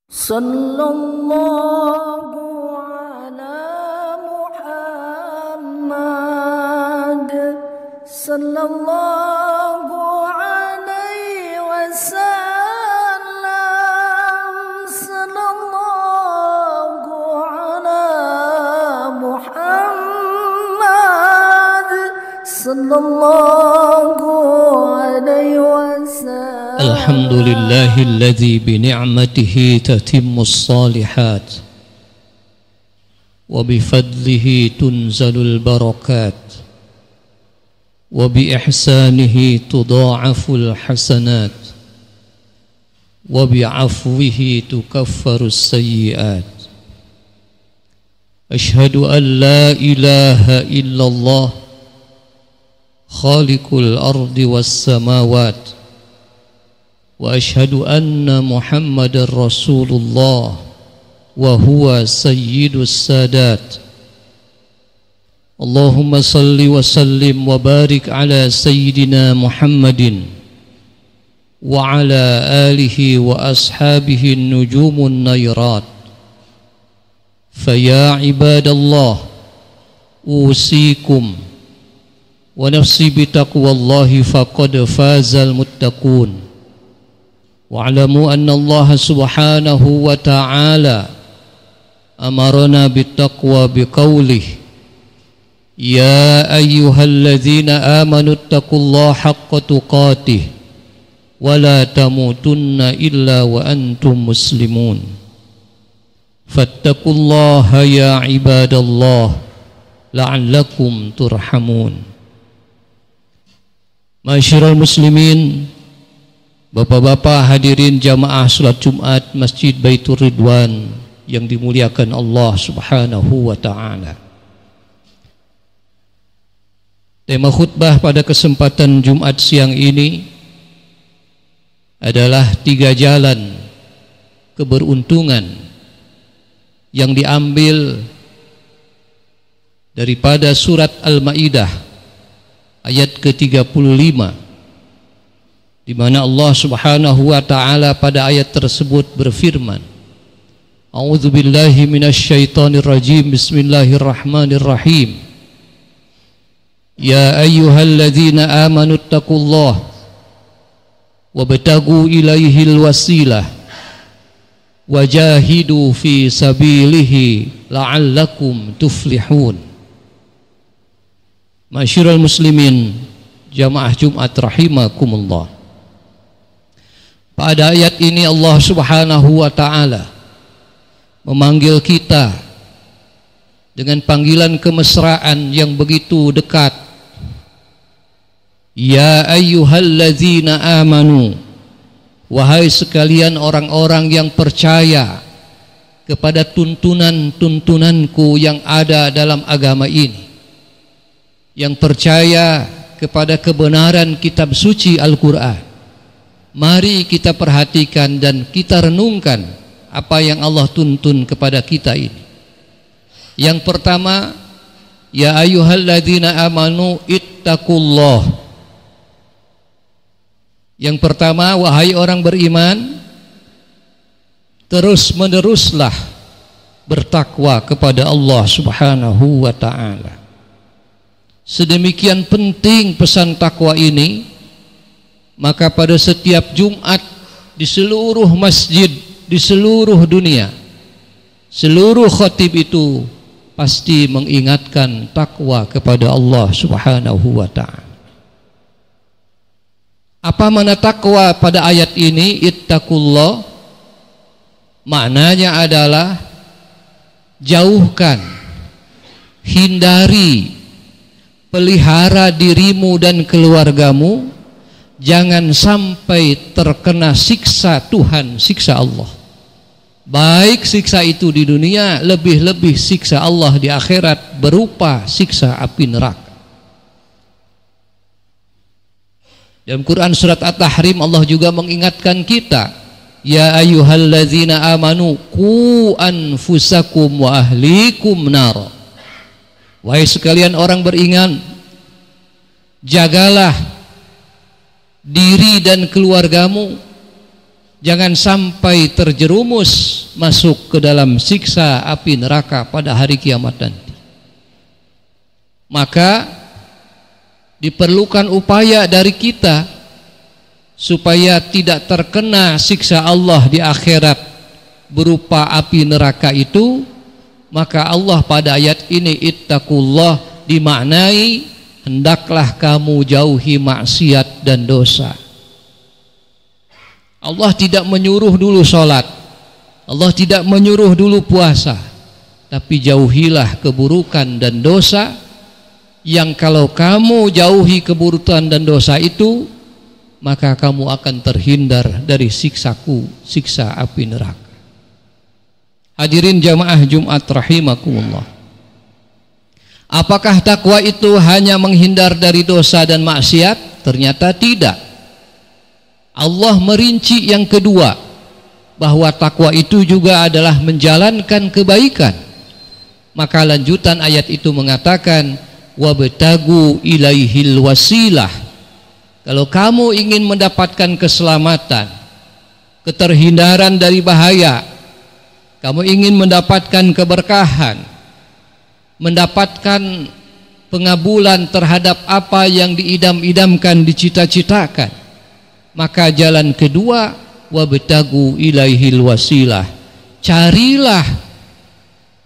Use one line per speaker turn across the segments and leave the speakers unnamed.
Sallallahu ala Muhammad sallallahu alaihi wasallam. Sallallahu ala Muhammad sallallahu alaihi wasallam.
Alhamdulillahilladzi bini'matihi tatimmus salihat wa bifadlihi tunzalul barakat wa biihsanihi tudha'aful hasanat wa bi'afwihi tukaffarus sayyi'at. Ashhadu an la ilaha illallah khaliqul ardi was samawat wa ashhadu anna Muhammadar Rasulullah wa huwa sayyidus sadat. Allahumma salli wa sallim wa barik ala sayyidina Muhammadin wa ala alihi wa ashabihi nujumun nayrat. Faya ibadallah usikum wa nafsi bitaqwallahi faqad fazal muttaqun. Wa'lamu anna Allah subhanahu wa ta'ala amarana bittaqwa biqawlih ya ayyuhalladzina amanu ittaqullaha haqqa tuqatih wa la tamutunna illa wa antum muslimun. Fattaqullaha ya ibadallah la'allakum turhamun. Ma'asyiral muslimin, Bapak-bapak hadirin jamaah salat Jumat Masjid Baitur Ridwan yang dimuliakan Allah Subhanahu wa taala. Tema khutbah pada kesempatan Jumat siang ini adalah 3 jalan keberuntungan yang diambil daripada surat Al-Maidah ayat ke-35, di mana Allah Subhanahu wa taala pada ayat tersebut berfirman, A'udzubillahi minasyaitonir rajim. Bismillahirrahmanirrahim. Ya ayyuhalladzina amanu ittaqullaha wabtagu ilaihil wasilah wajahidu fi sabilihi la'allakum tuflihun. Masyiral muslimin jamaah Jumat rahimakumullah. Pada ayat ini Allah Subhanahu wa ta'ala memanggil kita dengan panggilan kemesraan yang begitu dekat. Ya ayyuhalladzina amanu, wahai sekalian orang-orang yang percaya kepada tuntunan-tuntunanku yang ada dalam agama ini, yang percaya kepada kebenaran kitab suci Al-Quran. Mari kita perhatikan dan kita renungkan apa yang Allah tuntun kepada kita ini. Yang pertama, ya ayyuhalladzina amanu ittaqullah. Yang pertama, wahai orang beriman, terus meneruslah bertakwa kepada Allah Subhanahu wa ta'ala. Sedemikian penting pesan takwa ini, maka pada setiap Jumat di seluruh masjid di seluruh dunia, seluruh khatib itu pasti mengingatkan takwa kepada Allah Subhanahu wa ta'ala. Apa makna takwa pada ayat ini? Ittaqullah maknanya adalah jauhkan, hindari, pelihara dirimu dan keluargamu jangan sampai terkena siksa Tuhan, siksa Allah. Baik siksa itu di dunia, lebih-lebih siksa Allah di akhirat berupa siksa api neraka. Dalam Quran surat At-Tahrim Allah juga mengingatkan kita, ya ayyuhalladzina amanu qu anfusakum wa ahlikum nar. Wahai sekalian orang beriman, jagalah diri dan keluargamu jangan sampai terjerumus masuk ke dalam siksa api neraka pada hari kiamat nanti. Maka diperlukan upaya dari kita supaya tidak terkena siksa Allah di akhirat berupa api neraka itu. Maka Allah pada ayat ini ittaqullah dimaknai hendaklah kamu jauhi maksiat dan dosa. Allah tidak menyuruh dulu sholat, Allah tidak menyuruh dulu puasa, tapi jauhilah keburukan dan dosa, yang kalau kamu jauhi keburukan dan dosa itu, maka kamu akan terhindar dari siksaku, siksa api neraka. Hadirin jamaah Jumat rahimakumullah. Apakah takwa itu hanya menghindar dari dosa dan maksiat? Ternyata tidak. Allah merinci yang kedua, bahwa takwa itu juga adalah menjalankan kebaikan. Maka lanjutan ayat itu mengatakan wabtagu ilaihil wasilah. Kalau kamu ingin mendapatkan keselamatan, keterhindaran dari bahaya, kamu ingin mendapatkan keberkahan, mendapatkan pengabulan terhadap apa yang diidam-idamkan, dicita-citakan, maka jalan kedua wabtagu ilaihil wasilah. Carilah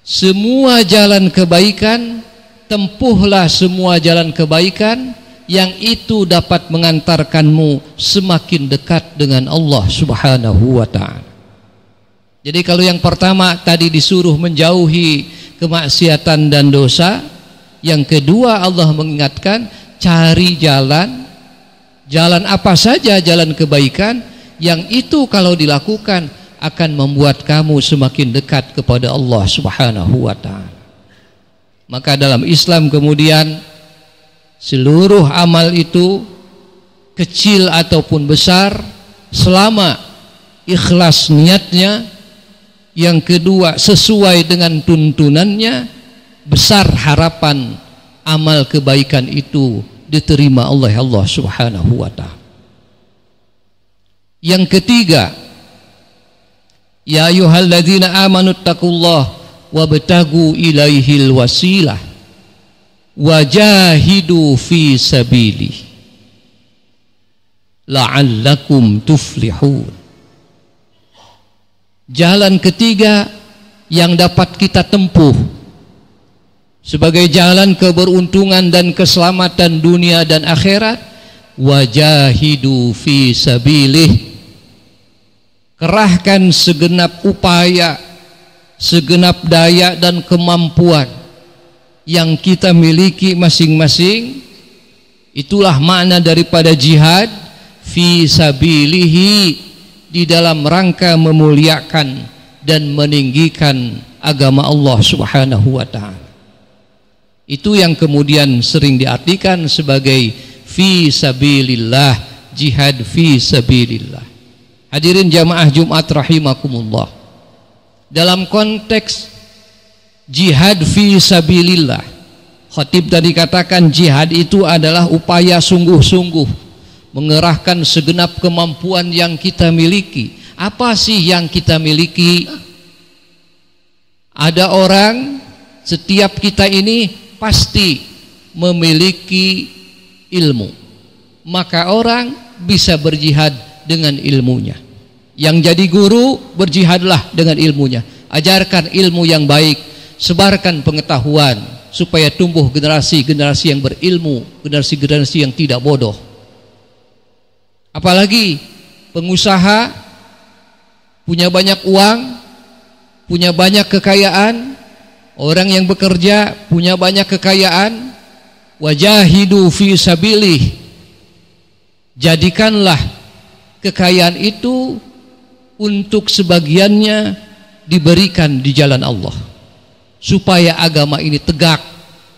semua jalan kebaikan, tempuhlah semua jalan kebaikan yang itu dapat mengantarkanmu semakin dekat dengan Allah Subhanahu wa ta'ala. Jadi kalau yang pertama tadi disuruh menjauhi kemaksiatan dan dosa, yang kedua Allah mengingatkan cari jalan apa saja jalan kebaikan yang itu kalau dilakukan akan membuat kamu semakin dekat kepada Allah Subhanahu wa ta'ala. Maka dalam Islam kemudian seluruh amal itu kecil ataupun besar, selama ikhlas niatnya, yang kedua sesuai dengan tuntunannya, besar harapan amal kebaikan itu diterima oleh Allah Subhanahu wa ta'ala. Yang ketiga, ya ayyuhalladzina amanu taqullah wabtagu ilaihil wasilah wajahidu fi sabili la'allakum tuflihun. Jalan ketiga yang dapat kita tempuh sebagai jalan keberuntungan dan keselamatan dunia dan akhirat, wajahidu fi sabilih. Kerahkan segenap upaya, segenap daya dan kemampuan yang kita miliki masing-masing. Itulah makna daripada jihad fi sabilihi, di dalam rangka memuliakan dan meninggikan agama Allah Subhanahu wa ta'ala. Itu yang kemudian sering diartikan sebagai fi sabilillah, jihad fi sabilillah. Hadirin jamaah Jumat rahimakumullah. Dalam konteks jihad fi sabilillah, khatib tadi katakan jihad itu adalah upaya sungguh-sungguh mengerahkan segenap kemampuan yang kita miliki. Apa sih yang kita miliki? Ada orang, setiap kita ini pasti memiliki ilmu, maka orang bisa berjihad dengan ilmunya. Yang jadi guru, berjihadlah dengan ilmunya. Ajarkan ilmu yang baik, sebarkan pengetahuan supaya tumbuh generasi-generasi yang berilmu, generasi-generasi yang tidak bodoh. Apalagi pengusaha punya banyak uang, punya banyak kekayaan, orang yang bekerja punya banyak kekayaan, wajahidu fi sabilih. Jadikanlah kekayaan itu untuk sebagiannya diberikan di jalan Allah, supaya agama ini tegak,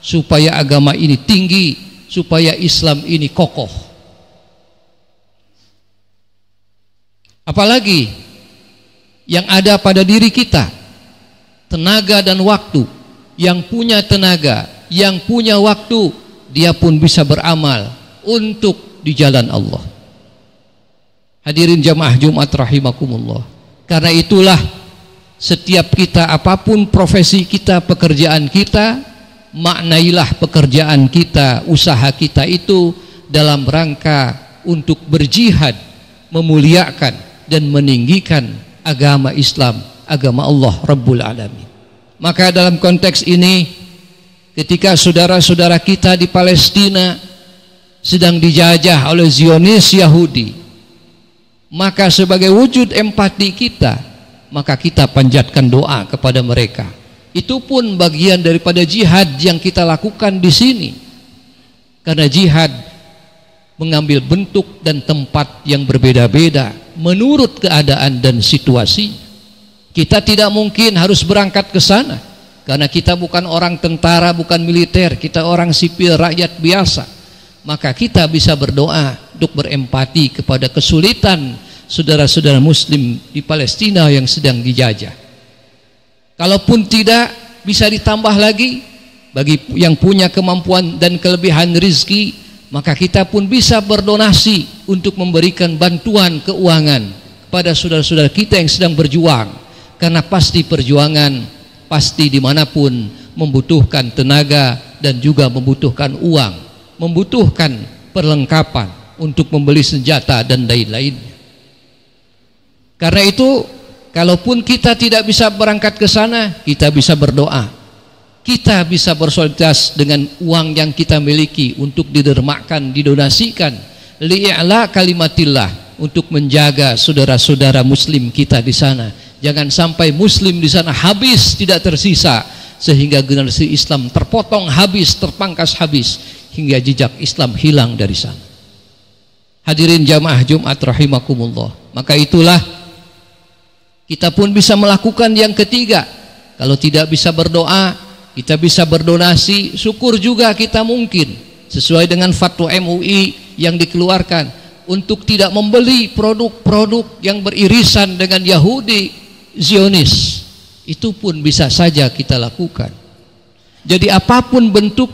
supaya agama ini tinggi, supaya Islam ini kokoh. Apalagi yang ada pada diri kita, tenaga dan waktu. Yang punya tenaga, yang punya waktu, dia pun bisa beramal untuk di jalan Allah. Hadirin jamaah Jumat rahimakumullah. Karena itulah setiap kita, apapun profesi kita, pekerjaan kita, maknailah pekerjaan kita, usaha kita itu dalam rangka untuk berjihad, memuliakan dan meninggikan agama Islam, agama Allah Rabbul Alamin. Maka dalam konteks ini, ketika saudara-saudara kita di Palestina sedang dijajah oleh Zionis Yahudi, maka sebagai wujud empati kita, maka kita panjatkan doa kepada mereka. Itu pun bagian daripada jihad yang kita lakukan di sini, karena jihad mengambil bentuk dan tempat yang berbeda-beda menurut keadaan dan situasi. Kita tidak mungkin harus berangkat ke sana, karena kita bukan orang tentara, bukan militer, kita orang sipil, rakyat biasa. Maka kita bisa berdoa untuk berempati kepada kesulitan saudara-saudara muslim di Palestina yang sedang dijajah. Kalaupun tidak, bisa ditambah lagi bagi yang punya kemampuan dan kelebihan rezeki, maka kita pun bisa berdonasi untuk memberikan bantuan keuangan kepada saudara-saudara kita yang sedang berjuang. Karena pasti perjuangan, pasti dimanapun membutuhkan tenaga dan juga membutuhkan uang, membutuhkan perlengkapan untuk membeli senjata dan lain-lainnya. Karena itu, kalaupun kita tidak bisa berangkat ke sana, kita bisa berdoa. Kita bisa bersolidaritas dengan uang yang kita miliki untuk didermakan, didonasikan li'a'la kalimatillah, untuk menjaga saudara-saudara muslim kita di sana. Jangan sampai muslim di sana habis, tidak tersisa, sehingga generasi Islam terpotong habis, terpangkas habis, hingga jejak Islam hilang dari sana. Hadirin jamaah Jumat rahimakumullah. Maka itulah kita pun bisa melakukan yang ketiga. Kalau tidak bisa berdoa, kita bisa berdonasi. Syukur juga kita mungkin sesuai dengan fatwa MUI yang dikeluarkan untuk tidak membeli produk-produk yang beririsan dengan Yahudi Zionis. Itu pun bisa saja kita lakukan. Jadi apapun bentuk,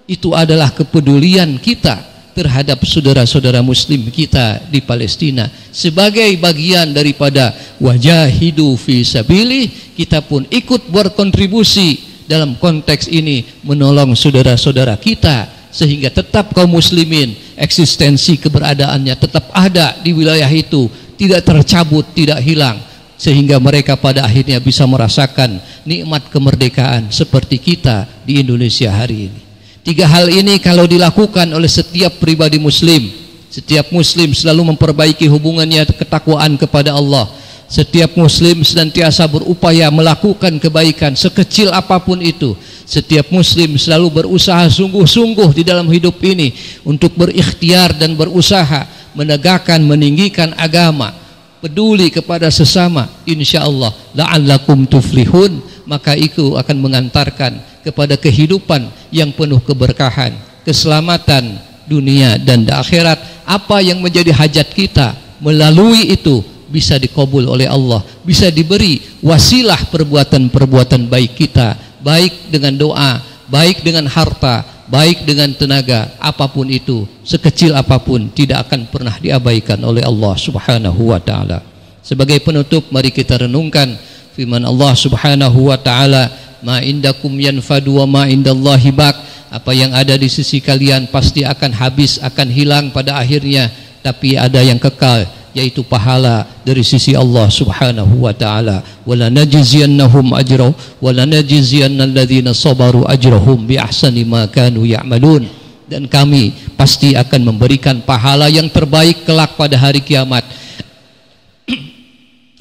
itu adalah kepedulian kita terhadap saudara-saudara muslim kita di Palestina. Sebagai bagian daripada wajahidu fi sabilih, kita pun ikut berkontribusi dalam konteks ini menolong saudara-saudara kita, sehingga tetap kaum muslimin eksistensi keberadaannya tetap ada di wilayah itu, tidak tercabut, tidak hilang, sehingga mereka pada akhirnya bisa merasakan nikmat kemerdekaan seperti kita di Indonesia hari ini. Tiga hal ini kalau dilakukan oleh setiap pribadi muslim, setiap muslim selalu memperbaiki hubungannya, ketakwaan kepada Allah. Setiap muslim senantiasa berupaya melakukan kebaikan sekecil apapun itu. Setiap muslim selalu berusaha sungguh-sungguh di dalam hidup ini untuk berikhtiar dan berusaha menegakkan, meninggikan agama, peduli kepada sesama, insyaallah la'allakum tuflihun, maka itu akan mengantarkan kepada kehidupan yang penuh keberkahan, keselamatan dunia dan di akhirat. Apa yang menjadi hajat kita melalui itu bisa dikabul oleh Allah, bisa diberi wasilah perbuatan-perbuatan baik kita, baik dengan doa, baik dengan harta, baik dengan tenaga, apapun itu, sekecil apapun, tidak akan pernah diabaikan oleh Allah Subhanahu wa ta'ala. Sebagai penutup, mari kita renungkan firman Allah Subhanahu wa ta'ala, ma indakum yanfadu wa ma indallahi baq. Apa yang ada di sisi kalian pasti akan habis, akan hilang pada akhirnya, tapi ada yang kekal, yaitu pahala dari sisi Allah Subhanahu wa ta'ala. Wala najziyannahum ajra wala najziyannal ladzina sabaru ajrahum bi ahsani ma kanu ya'malun. Dan kami pasti akan memberikan pahala yang terbaik kelak pada hari kiamat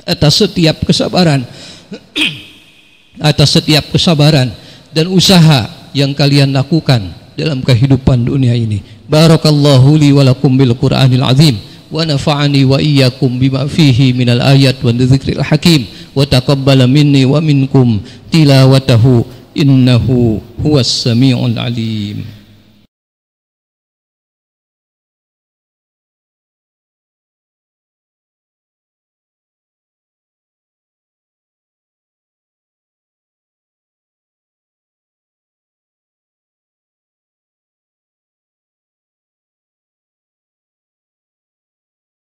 atas setiap kesabaran atas setiap kesabaran dan usaha yang kalian lakukan dalam kehidupan dunia ini. Barakallahu li wa lakum bil Qur'anil azim wa nafa'ani wa iyyakum bima fihi minal ayat wa dzikril hakim wa taqabbala minni wa minkum tilawatahu innahu huwas samiul alim.